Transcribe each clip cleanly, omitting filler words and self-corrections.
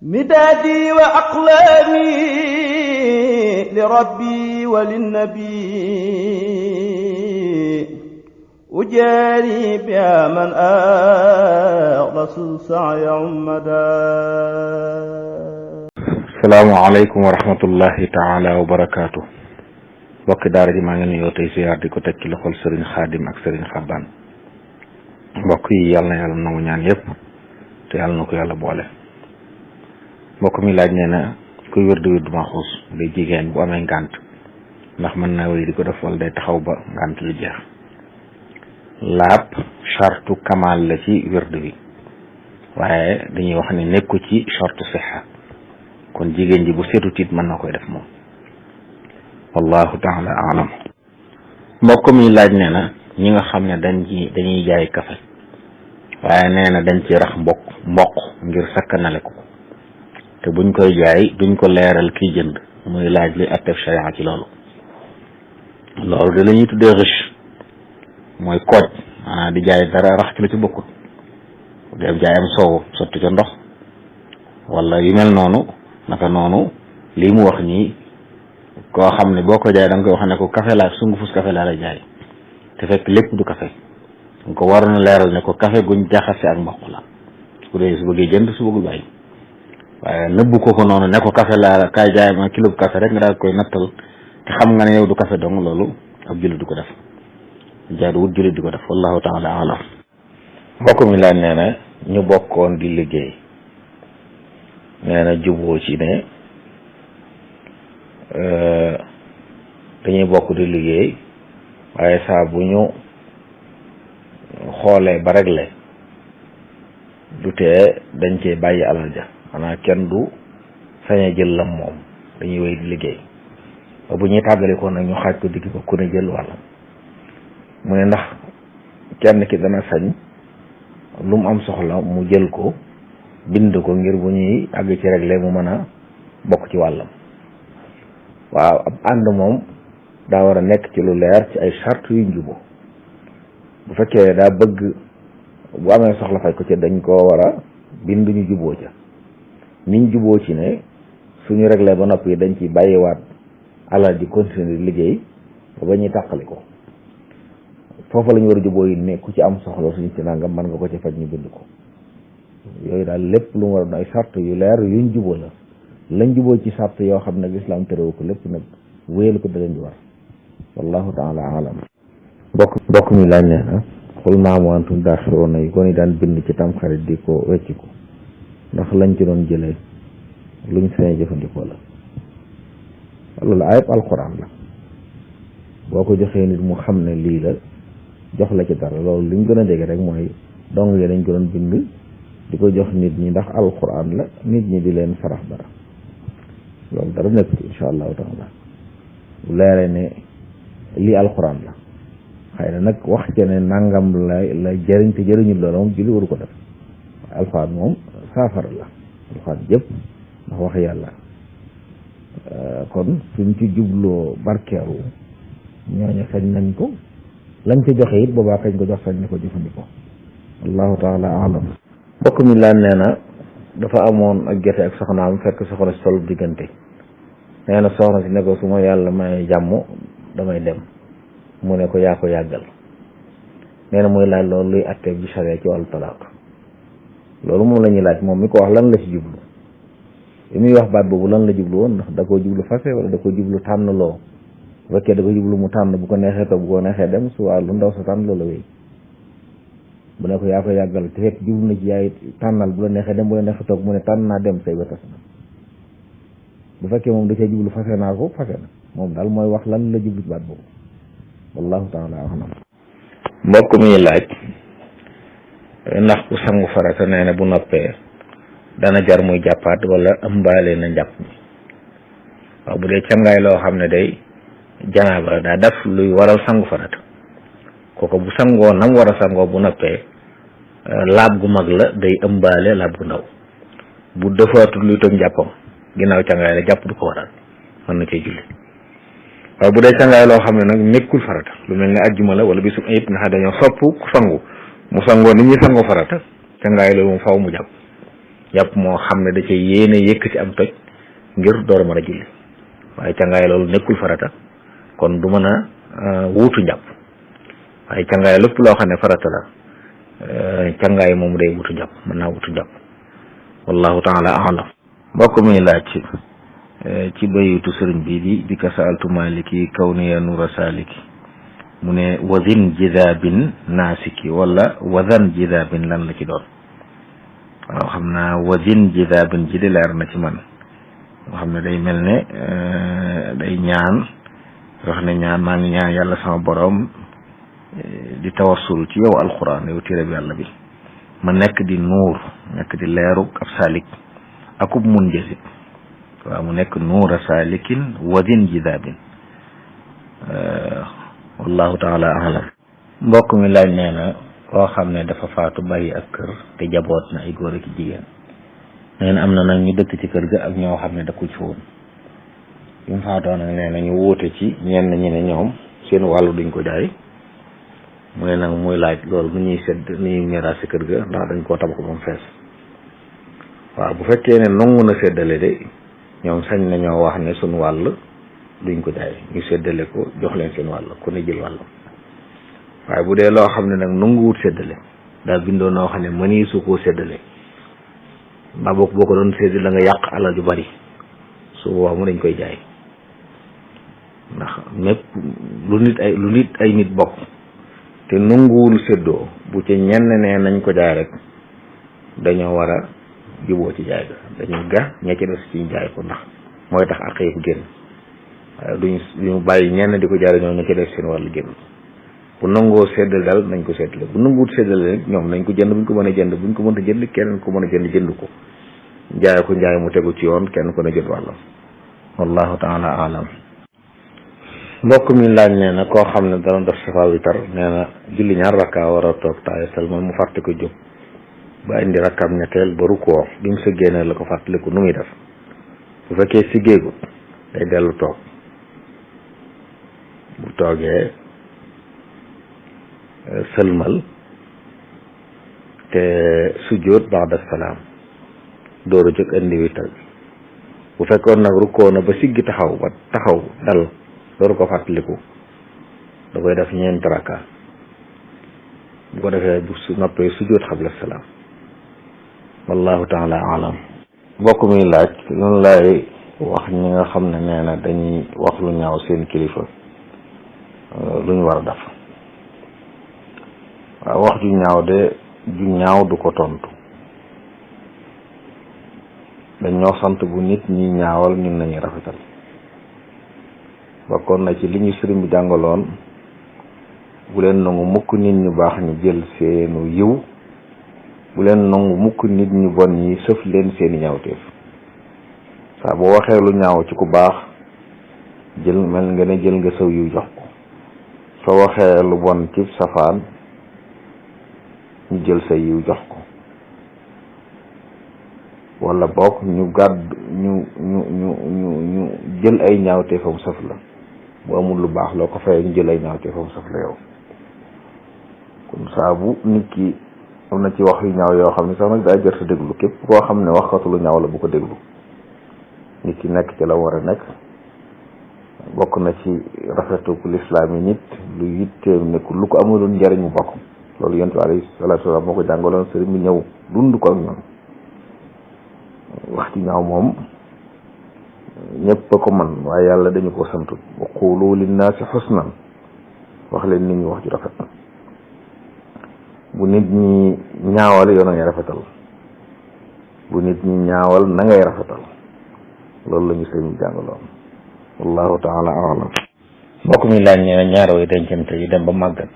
مدادي وأقلامي لربي وللنبي أجاري بها من أخلص السعي عمدا. salaamaaleykum wa rahmatullahi taala wa barakaatu. mbokki daara ji maa ngi nuyoo tey ziar di ko teg ci loxol Serigne Khadim ak Serigne Xabbaan. mbokk yi yàlla na yàlla nangu ñaan yëpp te yàlla na ko yàlla boole. mbokk mi laaj nee na kuy wér du maxuus day jigéen bu amee ngànt ndax mën naa wéy di ko def wala day taxaw ba ngànt lu jeex. laab chartu kamal la ci wérdu bi waaye dañuy wax ne nekku ci chartu sixa kon jigéen ji bu seetu tiit mën na koy def moom wallahu taala alam. mbokk mi laaj nee na ñi nga xam ne dañuy jaay kafe waaye nee na dañ ci rax mboq ngir sakkanale ko te buñ koy jaay duñ ko leeral kiy jënd muy laaj li attef sharia ci loolu de la ñuy tuddee riche mooy kooj maanaam di jaay dara rax ci la ci bokkut def jaayam soow sotti ca ndox wala yu mel noonu naka noonu lii mu wax nii koo xam ne boo ko jaay da nga koy wax ne ko café laa sungufus café laa la jaay te fekk lépp du café nga ko waroon a leeral ne ko café guñ jaxase ak mboq la su dee su bëggee jënd su bëggul bàyyi waaye nëbbu ko noonu ne ko café laa kaay jaay ma kilo bu café rek nga daal koy nattal te xam nga ne yow du café dong loolu ab jullit du ko def jaaduwut jullit di ko def wallahu taala alam. mbokk mi laaj nee na ñu bokkoon di liggéey nee na juboo ci ne dañuy bokk di liggéey waaye saa bu ñu xoolee ba réglé du tee dañ cee bàyyi alal ja xanaa kenn du sañ jël lam moom dañuy wéy di liggéey ba bu ñuy tàggale ko nag ñu xaaj ko digg ba ku ne jël wàllam mu ne ndax kenn ki dana sañ lu mu am soxla mu jël ko bind ko ngir bu ñuy àgg ci réglé mu mën a bokk ci wàllam. waaw ab ànd moom daa war a nekk ci lu leer ci ay charte yu njubo bu fekkee daa bëgg bu amee soxla faj ko ci dañ koo war a bind ñu juboo ca niñ juboo ci ne suñu réglé ba noppi dañ ci bàyyiwaat alal di continuer di liggéey ba ñuy tàqali ko foofu la ñu war a juboo yi ne ku ci am soxla suñu ci nangam mën nga ko ci faj ñu bind ko yooyu daal lépp lu mu war a doon ay charte yu leer yuñ juboo la lañ juboo ci charte yoo xam nag islam terewu ko lépp nag wéyal ko da leen di war wallahu taala alam. mbokk mi laaj nee na xul naamu antum daaxiroona yi ko ni daan bind ci tamxarit di ko wecciku ndax lañ ci doon jëlee luñ sañ jëfandikoo la loolu ayib alquran la boo ko joxee nit mu xam ne lii la jox la ci dara loolu liñ gën a jege rek mooy dong yi dañ ko doon bind di ko jox nit ñi ndax alquran la nit ñi di leen sarax dara loolu dara nekk ci insha allahu taala bu leeree ne lii alquran la xëy na nag wax ci ne nangam la jëriñ te jëriñul loolu moom julli waru ko def waaye alquran moom saafara la alquran jëpp ndax wax yàlla kon suñ ci jubloo barkeeru ñooñu sañ nañ ko lañ ca joxe it boobaa kañ ko jox sañ na ko jëfandikoo wallahu taala alam. mbokk mi laan nee na dafa amoon ak jote ak soxnaam fekk soxna si tollu diggante nee na soxna si ne ko su ma yàlla may jàmm damay dem mu ne ko yaa ko yàggal nee na muy laaj loolu luy attee bi charia ci wàllu talaaq loolu moom la ñuy laaj moom mi ko wax lan la ci jublu li muy wax baat boobu lan la jublu woon ndax da koo jublu fase wala da ko jublu tànn loo bu fekkee da ko jublu mu tànn bu ko neexee toog bu ko neexee dem su waa lu ndaw sa tànn loola wéy bu ne ko yaa ko yàggal te fekk jublu na ci yaay tànnal bu la neexee dem bu la neexee toog mu ne tànn naa dem say ba tas na bu fekkee moom da cee jublu fase naa ko fase na moom daal mooy wax lan la jublu ci baat boobu wallahu taala alam. mbokk mi laaj ndax ku sangu farata nee na bu noppee dana jar muy jàppaat wala ëmbaale na njàpp mi waaw bu dee cangaay loo xam ne day janaaba daa def luy waral sangu farata kooku bu sangoo nam war a sangoo bu noppee laab gu mag la day ëmbaale laab gu ndaw bu defaatul luy toj njàppam ginnaaw cangaay la jàpp du ko waral mën na cee julli waaye bu dee cangaay loo xam ne nag nekkul farata lu mel ne ajjuma la wala bisu ayib nga xam dañoo sopp ku sangu mu sangoo nit ñi sangoo farata cangaay loolu moom faaw mu jàpp njàpp moo xam ne da ca yéene yëkkati am toj ngir door a mën a julli waaye cangaay loolu nekkul farata kon du mën a wuutu njàpp waaye cangaay lépp loo xam ne farata la cangaay moom day wutu njàpp mën naa wutu njàpp wallahu taala alam mbokk mi laaj ci bayitu sëriñ bi di ka saaltu maliki kawniya nura saliki mu ne wazin jidabin naasiki wala wazan jidabin lan la ci doon waaw xam naa wazin jidabin ji di leer na ci man nga xam ne day mel ne day ñaan wax ne ñaan maa ngi ñaan yàlla sama borom di tawassul ci yow alquran yow téere bi yàlla bi ma nekk di nuur nekk di leeru ab salik akub mun jësit waaw mu nekk nuura salikin wadin jidabin wallahu taala alam mbokk mi laaj nee na koo xam ne dafa faatu bàyyi ak kër te jaboot na ay góor ak jigéen nee na am na nag ñu dëkk ci kër ga ak ñoo xam ne dëkku ci woon bi mu faatoo nag nee na ñu wóote ci ñenn ñi ne ñoom seen wàllu duñ ko jaay mu ne nag muy laaj loolu nu ñuy sedd nu ñuy miraas ci kër ga ndax dañ koo tabax ba mu fees waaw bu fekkee ne nangu na séddale de ñoom sañ nañoo wax ne suñ wàll duñ ko jaay ñu séddale ko jox leen seen wàll ku ne jël wàll waaye bu dee loo xam ne nag nanguwut séddale daa bindoo noo xam ne mënii su koo séddale mbaa boo ko doon séddale da nga yàq alal ju bari su boobaa mu dañ koy jaay ndax mépp lu nit ay nit bokk te nanguwul séddoo bu ci ñenn ne nañ ko jaay rek dañoo war a juboo ci jaay ga dañuy ga ña ci des ci jaay ko ndax mooy tax ak yëpp génn waaye duñu bàyyi ñenn di ko jaay ñoom ña ci des seen wàllu génn bu nangoo séddale daal nañ ko séddale bu nanguwut séddale rek ñoom nañ ko jënd buñ ko mën a jënd buñ ko mënta jënd kenn ko mën a jënd ko jaay ko njaay mu tegu ci yoon kenn ko ne jot wàllam wallahu taala alam mbokk mi laaj nee na koo xam ne dana def safa witar nee na julli ñaar rakka war a toog taaya salmal mu fàtte ko jóg ba indi rakkaam ñetteel ba rukkoo bi mu sëggee nag la ko fàttaliku nu muy def bu fekkee siggeegu day dellu toog bu toogee sëlmal te sujjóot ba'da salaam dooru jóg indi witar bi bu fekkoon nag rukkoo na ba siggi taxaw dal dooru ko fàttaliku da koy def ñeenti rakka bu ko defee bu su noppee sujjóot xabla salaam wallahu taala alam mbokk mi laaj loolu laay wax ñi nga xam ne nee na dañuy wax lu ñaaw seen kilifa lu ñu war a def waaw wax ju ñaaw de ju ñaaw du ko tontu dañ ñoo sant bu nit ñi ñaawal ñun nañuy rafetal bokkoon na ci li ñu sëriñ bi jàngaloon bu leen nangu mukk nit ñu baax ñu jël seenu yiw bu leen nangu mukk nit ñu bon ñi sëf leen seeni ñaawteef saa boo waxee lu ñaaw ci ku baax jël mel nga ne jël nga saw yiw jox ko soo waxee lu bon ci safaan ñu jël sa yiw jox ko wala boog ñu gàdd ñu jël ay ñaawteefam sëf la bu amul lu baax loo ko fayee ñu jël ay ñaawteefam sëf la yow kon saa bu nit ki am na ci wax yu ñaaw yoo xam ne sax nag daa jër sa déglu képp koo xam ne waxatu lu ñaaw la bu ko déglu nit ki nekk ci la war a nekk bokk na ci rafetu lislaam yi nit lu yitteem nekk lu ko amuloon njariñ mu bokk loolu yonent bi alayhi salaatu wa salaam moo ko jàngaloon sëriñ bi ñëw dund ko ak ñoom wax ci ñaaw moom ñëpp a ko man waaye yàlla dañu ko santu wa qulu linnaasi xusnan wax leen nit ñi wax ju rafet bu nit ñi ñaawal yow na ngay rafetal bu nit ñi ñaawal na ngay rafetal loolu la ñu sëriñ jàngaloon wallahu taala alam mbokk mi laaj nee na ñaari way dencante yu dem ba màggat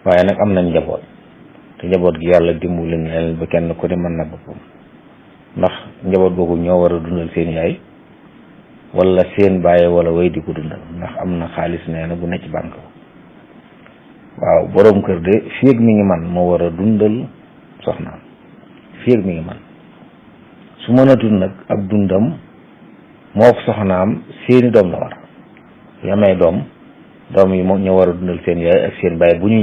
waaye nag am nañ njaboot te njaboot gi yàlla dimbali leen ba kenn ku ne mën na boppam ndax njaboot boobu ñoo war a dundal seen yaay wala seen bàyyi wala way di ko dundal ndax am na xaalis nee na bu nekk ci banque waaw borom kër de fii ak mi ngi man moo war a dundal soxnaam fii ak mi ngi man su mënatul nag ak dundam moo soxnaam seeni doom la war yamee doom yi moom ñoo war a dundal seen yaay ak seen bàyyi bu ñu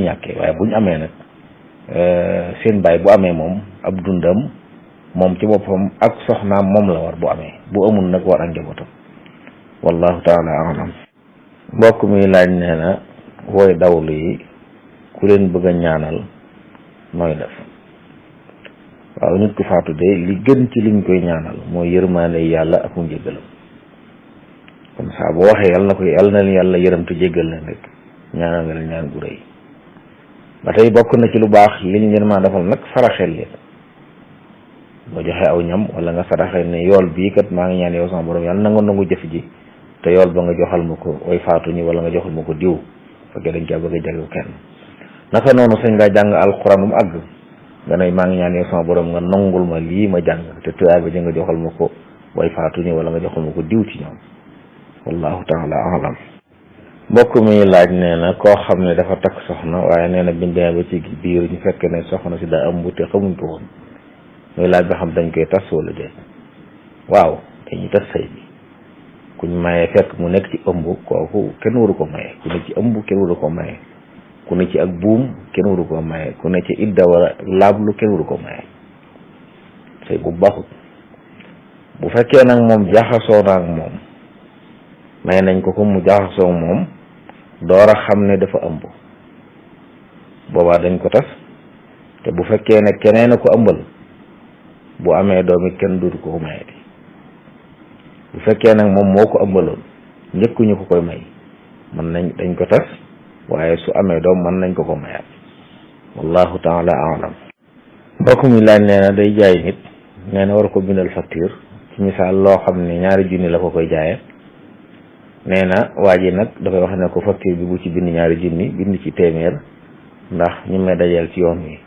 ñàkkee waaye bu ñu amee nag seen baay bu amee moom ab dundam moom ci boppam ak soxnaam moom la war bu amee, bu amul nag war ak njabootam. wallahu taala alam. mbokk mi laaj nee na wooy dawlu yi ku leen bëgg a ñaanal nooy def. waaw, nit ku faatu de li gën ci liñ koy ñaanal mooy yërmaande yàlla ak mu njéggalam. comme ça boo waxee yàlla na leen yàlla yërëm te jéggal leen rek ñaanal nga leen ñaan gu rëy. ba tey bokk na ci lu baax liñ leen maa defal nag saraxel leen. boo joxe aw ñam wala nga saraxel ne yool bii kat maa ngi ñaan yow sama borom yàlla nangu jëf ji te yool ba nga joxal ma ko way faatu ñi wala nga joxal ma ko diw fekkee dañ caa bëgg a jagleel kenn. naka noonu sañ ngaa jàng alxuraan mu àgg nga ne maa ngi ñaan yow sama borom nga nangul ma lii ma jàng te tuyaay ba ji nga joxal ma ko way faatu ñi wala nga joxal ma ko diw ci ñoom. wallahu taala alam. mbokk mi laaj nee na koo xam ne dafa takk soxna waaye nee na biñ demee ba ci biir ñu fekk ne soxna si daa ëmb te xamuñ ko woon muy laaj ba xam dañ koy tas wala déet. waaw, dañuy tas sëy bi. kuñ mayee fekk mu nekk ci ëmb kooku kenn waru ko maye, ku ne ci ëmb kenn waru ko maye, ku ne ci ak buum kenn waru ko maye, ku ne ci idda wala laablu kenn waru ko maye. sëy bu baaxut. bu fekkee nag moom jaxasoo na ak moom may nañ ko mu jaxasoo moom door a xam ne dafa ëmb, boobaa dañ ko tas. te bu fekkee ne keneen a ko ëmbal bu amee doom it kenn dootu ko maye. bu fekkee nag moom moo ko ëmbaloon njëkkuñu ko koy may dañ ko tas, waaye su amee doom mën nañ ko mayaat. wallahu taala alam. mbokk mi laaj nee na day jaay nit, nee na war ko bindal facture ci misaal loo xam ne 2 junni la ko koy jaayee. nee na waa ji nag dafay wax ne ko facture bi bu ci bind 2 junni, bind ci téeméer ndax ñu may dajeel ci yoon wi.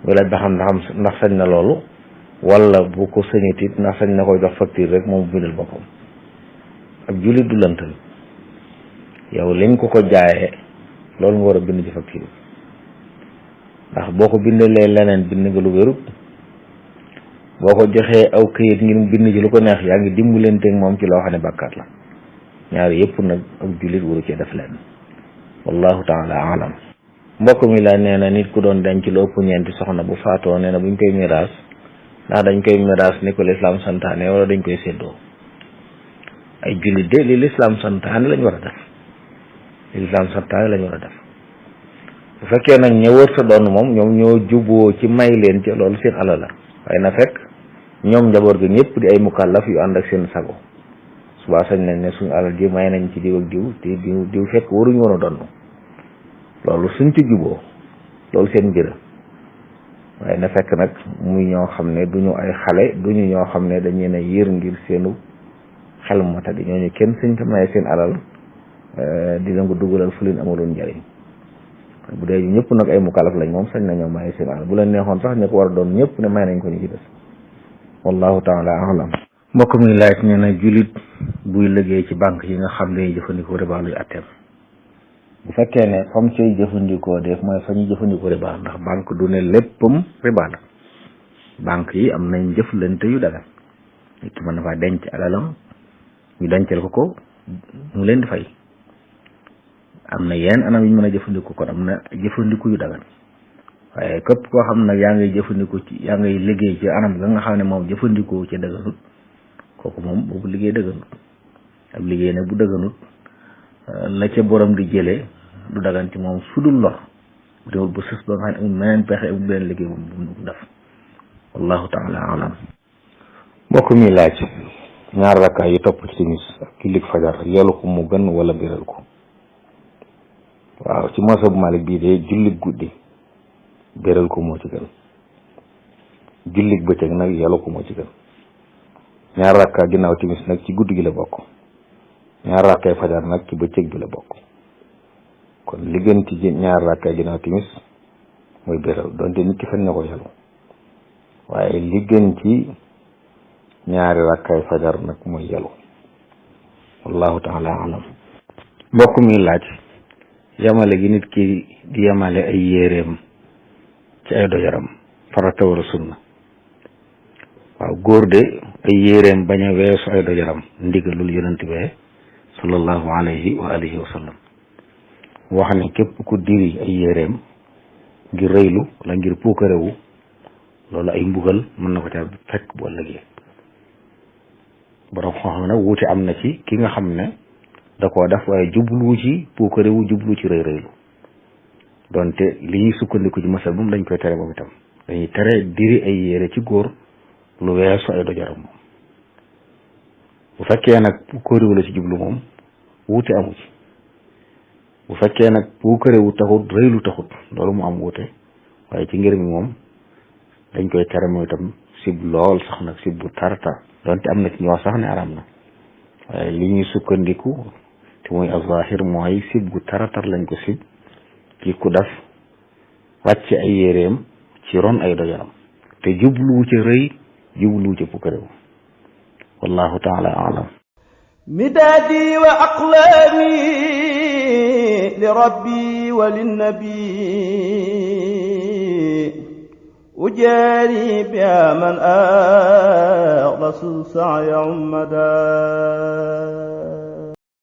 muy laaj ba xam ndax sañ na loolu wala bu ko sañut it ndax sañ na koy jox facture rek moom bindal boppam. ab jullit du lëntal. yow liñ ko jaayee loolu nga war a bind ci facture ndax boo ko bindalee leneen bind nga lu wérut. boo ko joxee aw këyit ngir mu bind ci lu ko neex yaa ngi dimbalanteeg moom ci loo xam ne bàkkaat la. ñaari yëpp nag ab jullit waru cee def leen. wallahu taala alam. mbokk mi la nee na nit ku doon denc lu ëpp 4 soxna bu faatoo nee na buñ koy miraas ndax dañ koy miraas ni ko lislaam santaane wala dañ koy séddoo. ay jullit de li lislaam santaane lañ war a def. bu fekkee nag ña wër sa doon moom ñoom ñoo juboo ci may leen ci loolu seen alal la, waaye na fekk ñoom njaboot gi ñëpp di ay mukallaf yu ànd ak seen sago. subaa sañ nañ ne suñu alal ji may nañ ci diw ak diw te diw fekk waruñu woon a donn. loolu suñ ci juboo loolu seen mbir, waaye na fekk nag muy ñoo xam ne duñu ay xale, duñu ñoo xam ne dañu ne yër ngir seenu xel mata di ñooñu kenn suñ ko maye seen alal di leen ko dugalal fu leen amaloon njariñ. bu dee ñëpp nag ay mukallaf lañ moom sañ nañoo maye seen alal, bu leen neexoon sax ñu ko war a doon ñëpp ne may nañ ko ñu ci des. wallahu taala alam. mbokk mi laaj nee na jullit buy liggéey ci banque yi nga xam ne jëfandikoo riba luy atteem. bu fekkee ne fam cay jëfandikoo def mooy fa ñuy jëfandikoo riba, ndax banque du ne léppam riba la. banque yi am nañ jëflante yu dagan. nit ki mën na faa denc alalam ñu dencal ko mu leen di fay. am na yenn anam yu ñu mën a jëfandikoo, kon am na jëfandiku yu dagan. waaye képp koo xam nag yaa ngay jëfandikoo yaa ngay liggéey ci anam nga xam ne moom jëfandikoo ci daganut, kooku moom boobu liggéey dëgganut. ab liggéey nag bu dëgganut la ca borom di jëlee du dagan ci moom sudul lor bu demul ba sës ba nga xam ne amul meneen pexe amul beneen liggéey bu mu def. wallahu taala alam. mbokk mi laaj 2 rakkaa yi topp ci timis ak jullik fajar yelu ko mu gën wala biral ko. waaw, ci mazhab Malik bii de jullik guddi biral ko moo ci gën. jullik bëccëg nag yelu ko moo ci gën. 2 rakkaa ginnaaw timis nag ci guddi gi la bokk. 2 rakkaay fajar nag ci bëccëg bi la bokk. kon li gën ci 2 rakkaay ginnaaw timis mooy biral, donte nit ki sañ na ko yelu, waaye li gën ci 2 rakkaay fajar nag mooy yelu. wallahu taala alam. mbokk mi laaj yamale gi nit ki di yamale ay yéreem ci ay dojaram farata wala sunna. waaw, góor de ay yéreem bañ a weesu ay dojaram ndigalul yonent bi sallallahu alayhi wa alihi wa sallam wax ne képp ku diri ay yéreem ngir rëylu wala ngir puukarewu loolu ay mbugal mën na ko ca fekk bu ëllëgee borom xam-xam nag wuute am na ci ki nga xam ne da koo def waaye jublu ci puukarewu jublu ci rëylu donte li ñuy sukkandiku ci masal moom dañ koy tere moom itam dañuy tere diri ay yére ci góor lu weesu ay dojaram moom bu fekkee nag puukarewu la ci jublu moom wuute amu ci bu fekkee nag puukarewu taxut rëylu taxut loolu mu am wuute waaye ci ngir mi moom dañ koy tere moom itam sib lool sax nag sib bu tartar donte am na ci ñoo sax ne araam na waaye li ñuy sukkandiku te mooy azahir mooy sib gu taratar lañ ko sib ci ku def wàcc ay yéreem ci ron ay dojaram te jubluwu ca rëy jubluwu ca puukarewu wallahu taala alam midaadi wa aqlaami li rabbi wa linnabi ujaari biha man axlasu saaya ummada